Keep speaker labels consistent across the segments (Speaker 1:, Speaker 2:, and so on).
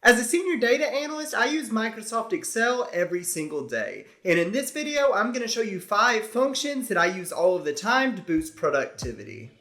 Speaker 1: As a senior data analyst, I use Microsoft Excel every single day. And in this video, I'm going to show you 5 functions that I use all of the time to boost productivity.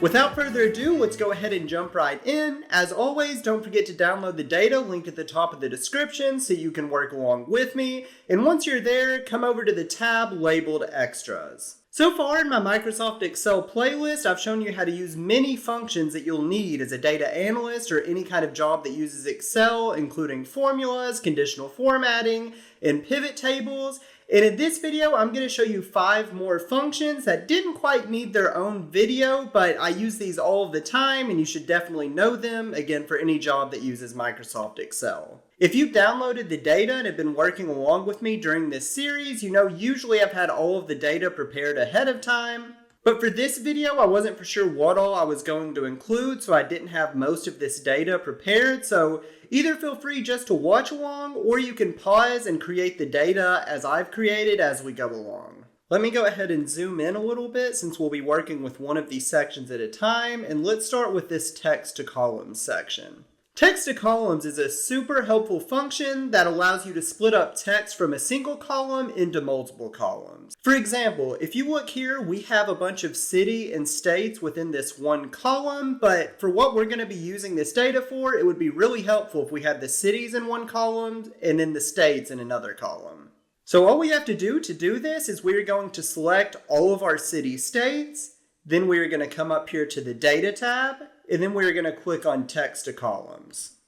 Speaker 1: Without further ado, let's go ahead and jump right in. As always, don't forget to download the data linked at the top of the description so you can work along with me. And once you're there, come over to the tab labeled Extras. So far in my Microsoft Excel playlist, I've shown you how to use many functions that you'll need as a data analyst or any kind of job that uses Excel, including formulas, conditional formatting, and pivot tables. And in this video, I'm going to show you 5 more functions that didn't quite need their own video, but I use these all of the time and you should definitely know them, again, for any job that uses Microsoft Excel. If you've downloaded the data and have been working along with me during this series, you know usually I've had all of the data prepared ahead of time. But for this video, I wasn't for sure what all I was going to include, so I didn't have most of this data prepared. So either feel free just to watch along, or you can pause and create the data as I've created as we go along. Let me go ahead and zoom in a little bit since we'll be working with one of these sections at a time, and let's start with this text to columns section. Text to columns is a super helpful function that allows you to split up text from a single column into multiple columns. For example, if you look here, we have a bunch of city and states within this one column, but for what we're going to be using this data for, it would be really helpful if we had the cities in one column and then the states in another column. So all we have to do this is we're going to select all of our city states, then we're going to come up here to the data tab, and then we're going to click on text to columns.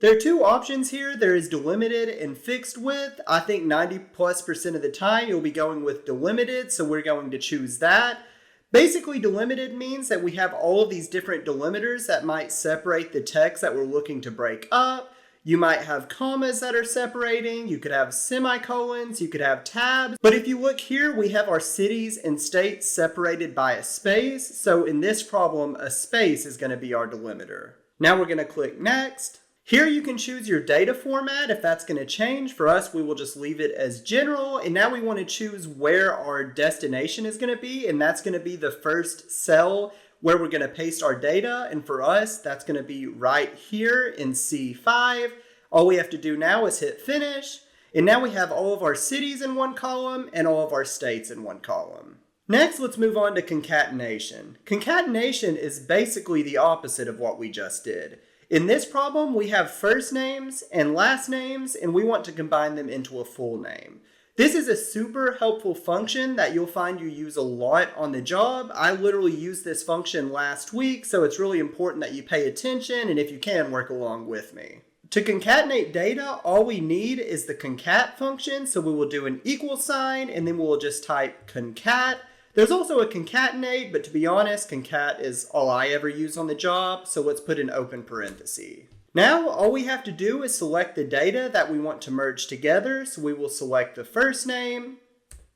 Speaker 1: There are 2 options here. There is delimited and fixed width. I think 90+% of the time you'll be going with delimited, so we're going to choose that. Basically, delimited means that we have all of these different delimiters that might separate the text that we're looking to break up. You might have commas that are separating, you could have semicolons, you could have tabs. But if you look here, we have our cities and states separated by a space. So in this problem, a space is going to be our delimiter. Now we're going to click Next. Here you can choose your data format if that's going to change. For us, we will just leave it as general. And now we want to choose where our destination is going to be. And that's going to be the first cell where we're going to paste our data, and for us, that's going to be right here in C5. All we have to do now is hit finish, and now we have all of our cities in one column and all of our states in one column. Next, let's move on to concatenation. Concatenation is basically the opposite of what we just did. In this problem, we have first names and last names, and we want to combine them into a full name. This is a super helpful function that you'll find you use a lot on the job. I literally used this function last week, so it's really important that you pay attention and if you can, work along with me. To concatenate data, all we need is the concat function, so we will do an equal sign and then we'll just type concat. There's also a concatenate, but to be honest, concat is all I ever use on the job, so let's put an open parenthesis. Now, all we have to do is select the data that we want to merge together. So we will select the first name,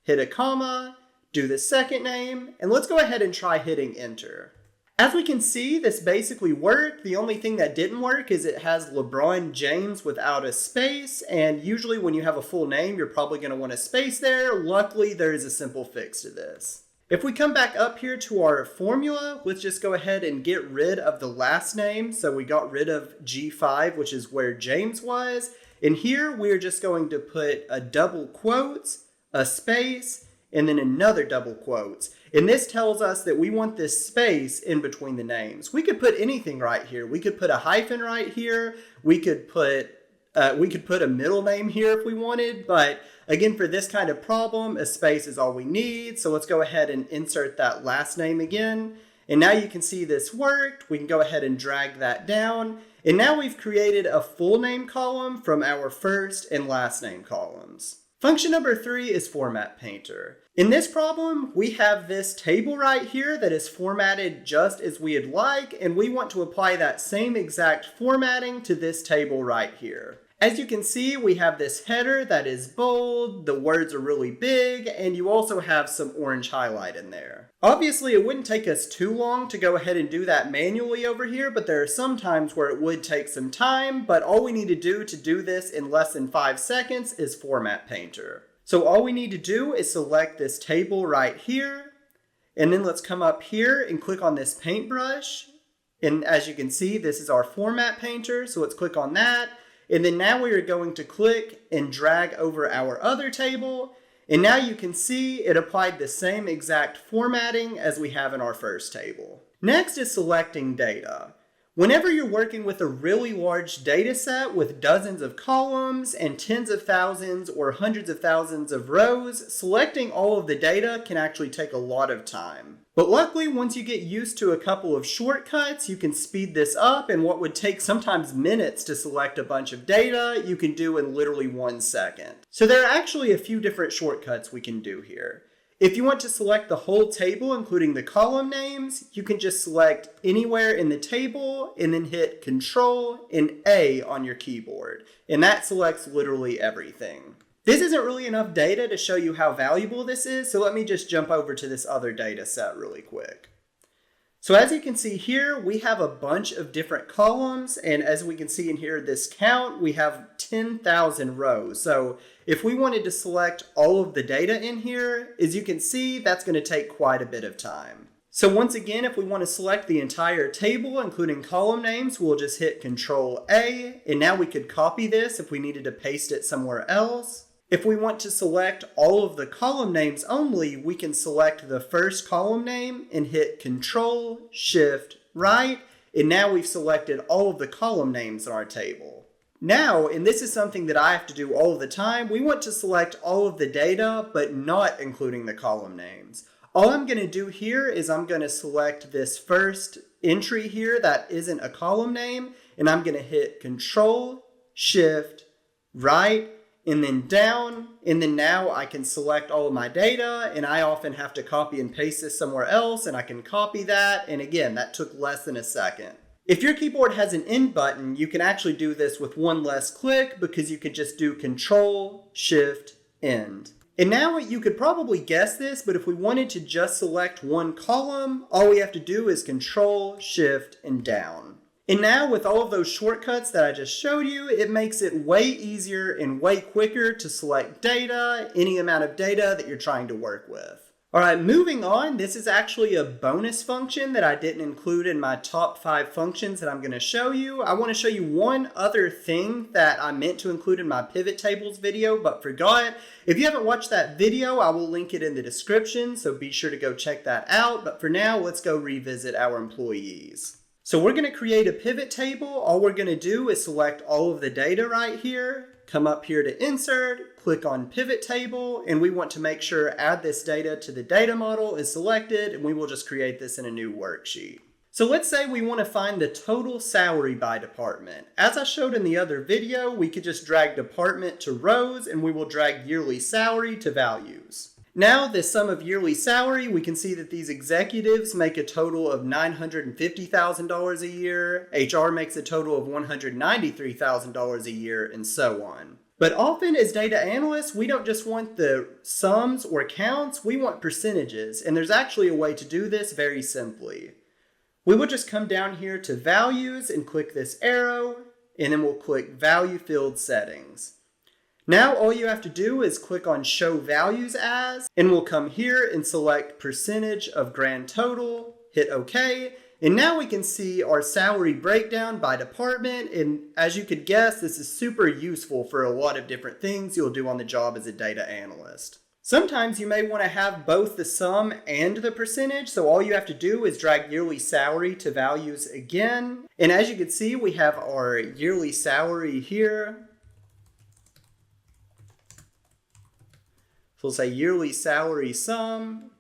Speaker 1: hit a comma, do the second name, and let's go ahead and try hitting enter. As we can see, this basically worked. The only thing that didn't work is it has LeBron James without a space, and usually when you have a full name, you're probably going to want a space there. Luckily, there is a simple fix to this. If we come back up here to our formula, let's just go ahead and get rid of the last name. So we got rid of G5, which is where James was. And here we're just going to put a double quotes, a space, and then another double quotes. And this tells us that we want this space in between the names. We could put anything right here. We could put a hyphen right here. We could put a middle name here if we wanted, but again, for this kind of problem, a space is all we need. So let's go ahead and insert that last name again. And now you can see this worked. We can go ahead and drag that down. And now we've created a full name column from our first and last name columns. Function number 3 is Format Painter. In this problem, we have this table right here that is formatted just as we'd like, and we want to apply that same exact formatting to this table right here. As you can see, we have this header that is bold, the words are really big, and you also have some orange highlight in there. Obviously, it wouldn't take us too long to go ahead and do that manually over here, but there are some times where it would take some time, but all we need to do this in less than 5 seconds is Format Painter. So all we need to do is select this table right here, And then let's come up here and click on this paintbrush. And as you can see, this is our format painter. So let's click on that. And then now we are going to click and drag over our other table. And now you can see it applied the same exact formatting as we have in our first table. Next is selecting data. Whenever you're working with a really large data set with dozens of columns and tens of thousands or hundreds of thousands of rows, selecting all of the data can actually take a lot of time. But luckily, once you get used to a couple of shortcuts, you can speed this up, and what would take sometimes minutes to select a bunch of data, you can do in literally 1 second. So there are actually a few different shortcuts we can do here. If you want to select the whole table, including the column names, you can just select anywhere in the table and then hit Control and A on your keyboard. And that selects literally everything. This isn't really enough data to show you how valuable this is, so let me just jump over to this other data set really quick. So as you can see here, we have a bunch of different columns, and as we can see in here, this count, we have 10,000 rows. So if we wanted to select all of the data in here, as you can see, that's going to take quite a bit of time. So once again, if we want to select the entire table, including column names, we'll just hit Control A, and now we could copy this if we needed to paste it somewhere else. If we want to select all of the column names only, we can select the first column name and hit Control, Shift, Right, and now we've selected all of the column names in our table. Now, and this is something that I have to do all of the time, we want to select all of the data, but not including the column names. All I'm going to do here is I'm going to select this first entry here that isn't a column name, and I'm going to hit Control, Shift, Right, and then down, and then now I can select all of my data, and I often have to copy and paste this somewhere else, and I can copy that, and again, that took less than a second. If your keyboard has an end button, you can actually do this with one less click because you can just do Control, Shift, End. And now you could probably guess this, but if we wanted to just select one column, all we have to do is Control, Shift, and down. And now with all of those shortcuts that I just showed you, it makes it way easier and way quicker to select data, any amount of data that you're trying to work with. All right, moving on, this is actually a bonus function that I didn't include in my top 5 functions that I'm going to show you. I want to show you one other thing that I meant to include in my pivot tables video, but forgot. If you haven't watched that video, I will link it in the description, so be sure to go check that out. But for now, let's go revisit our employees. So we're going to create a pivot table. All we're going to do is select all of the data right here, come up here to Insert, click on Pivot Table, and we want to make sure Add this data to the data model is selected, and we will just create this in a new worksheet. So let's say we want to find the total salary by department. As I showed in the other video, we could just drag department to rows, and we will drag yearly salary to values. Now, the sum of yearly salary, we can see that these executives make a total of $950,000 a year, HR makes a total of $193,000 a year, and so on. But often as data analysts, we don't just want the sums or counts, we want percentages, and there's actually a way to do this very simply. We will just come down here to Values and click this arrow, and then we'll click Value Field Settings. Now all you have to do is click on Show Values As, and we'll come here and select Percentage of Grand Total, hit OK, and now we can see our salary breakdown by department, and as you could guess, this is super useful for a lot of different things you'll do on the job as a data analyst. Sometimes you may want to have both the sum and the percentage, so all you have to do is drag yearly salary to values again, and as you can see, we have our yearly salary here. So we'll say yearly salary sum,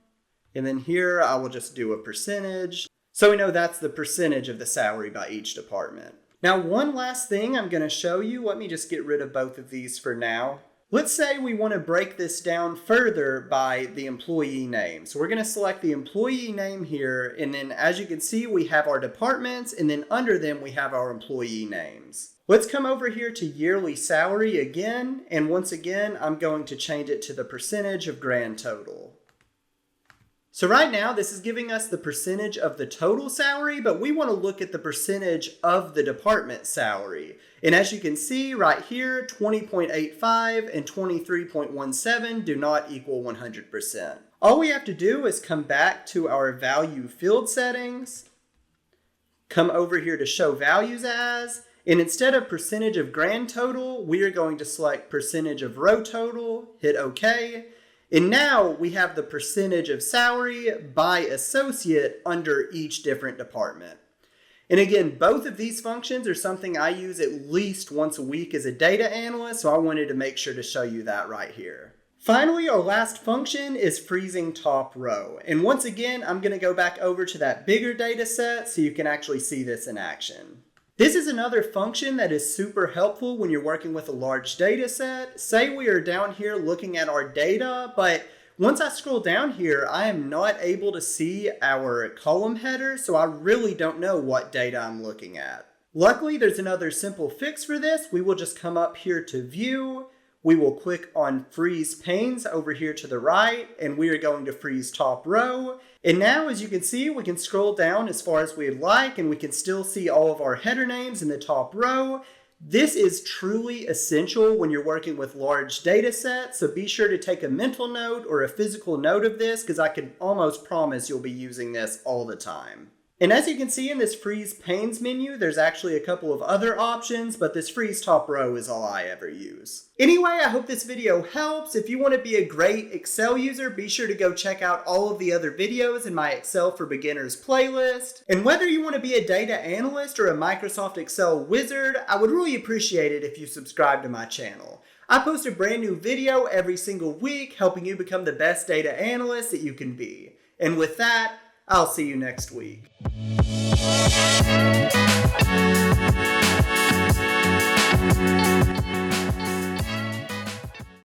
Speaker 1: and then here I will just do a percentage. So we know that's the percentage of the salary by each department. Now one last thing I'm going to show you. Let me just get rid of both of these for now. Let's say we want to break this down further by the employee name. So we're going to select the employee name here, and then as you can see, we have our departments, and then under them we have our employee names. Let's come over here to yearly salary again, and once again, I'm going to change it to the percentage of grand total. So right now, this is giving us the percentage of the total salary, but we want to look at the percentage of the department salary. And as you can see right here, 20.85 and 23.17 do not equal 100%. All we have to do is come back to our value field settings, come over here to show values as, and instead of percentage of grand total, we are going to select percentage of row total, hit OK. And now we have the percentage of salary by associate under each different department. And again, both of these functions are something I use at least once a week as a data analyst, so I wanted to make sure to show you that right here. Finally, our last function is freezing top row. And once again, I'm going to go back over to that bigger data set so you can actually see this in action. This is another function that is super helpful when you're working with a large data set. Say we are down here looking at our data, but once I scroll down here, I am not able to see our column header, so I really don't know what data I'm looking at. Luckily, there's another simple fix for this. We will just come up here to View. We will click on Freeze Panes over here to the right, and we are going to freeze top row. And now, as you can see, we can scroll down as far as we'd like, and we can still see all of our header names in the top row. This is truly essential when you're working with large data sets, so be sure to take a mental note or a physical note of this, because I can almost promise you'll be using this all the time. And as you can see in this Freeze Panes menu, there's actually a couple of other options, but this Freeze Top Row is all I ever use. Anyway, I hope this video helps. If you want to be a great Excel user, be sure to go check out all of the other videos in my Excel for Beginners playlist. And whether you want to be a data analyst or a Microsoft Excel wizard, I would really appreciate it if you subscribe to my channel. I post a brand new video every single week, helping you become the best data analyst that you can be. And with that, I'll see you next week.